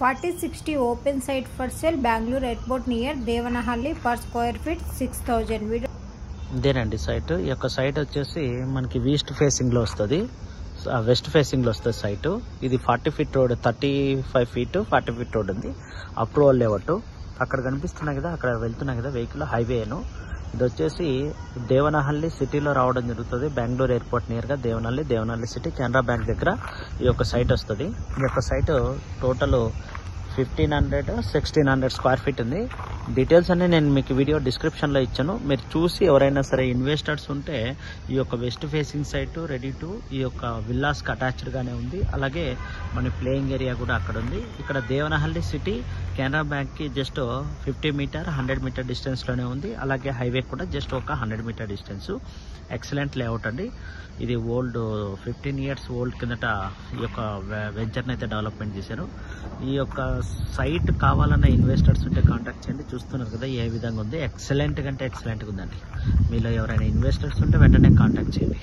4060 open site for sale, Bangalore airport near Devanahalli, per square feet 6000. ఇదేనండి site. ఈ యొక్క site వచ్చేసి మనకి ఈస్ట్ ఫేసింగ్ లో వస్తుంది, వెస్ట్ ఫేసింగ్ లో వస్తుంది సైట్. ఇది 40 feet road, 35 feet 40 feet road ఉంది. అప్రూవల్ లేవట్టు అక్కడ కనిపిస్తున్నాయి కదా, అక్కడ వెళ్తున్నాయి కదా వెహికల్, హైవేను. ఇది వచ్చేసి దేవనహల్లి సిటీలో రావడం జరుగుతుంది. బెంగళూరు ఎయిర్పోర్ట్ నియర్గా దేవనహల్లి సిటీ, కెనరా బ్యాంక్ దగ్గర ఈ యొక్క సైట్ వస్తుంది. ఈ యొక్క సైట్ టోటల్ 1500-1600 స్క్వేర్ ఫీట్ ఉంది. డీటెయిల్స్ అన్ని నేను మీకు వీడియో డిస్క్రిప్షన్లో ఇచ్చాను. మీరు చూసి ఎవరైనా సరే ఇన్వెస్టర్స్ ఉంటే ఈ యొక్క west facing site ready to ఈ యొక్క విల్లాస్కి అటాచ్డ్గానే ఉంది. అలాగే మన ప్లేయింగ్ ఏరియా కూడా అక్కడ ఉంది. ఇక్కడ దేవనహల్లి సిటీ కెనరా బ్యాంక్కి జస్ట్ 50 మీటర్ 100 మీటర్ డిస్టెన్స్లోనే ఉంది. అలాగే హైవే కూడా జస్ట్ ఒక 100 మీటర్ డిస్టెన్స్. ఎక్సలెంట్ లేఅవుట్ అండి. ఇది ఓల్డ్ 15 ఇయర్స్ ఓల్డ్ కిందట ఈ యొక్క వెంచర్ని అయితే డెవలప్మెంట్ చేశారు. ఈ యొక్క సైట్ కావాలన్న ఇన్వెస్టర్స్ ఉంటే కాంటాక్ట్ చేయండి. చూస్తున్నారు కదా ఏ విధంగా ఉంది, ఎక్సలెంట్ కంటే ఎక్సలెంట్గా ఉందండి. మీలో ఎవరైనా ఇన్వెస్టర్స్ ఉంటే వెంటనే కాంటాక్ట్ చేయండి.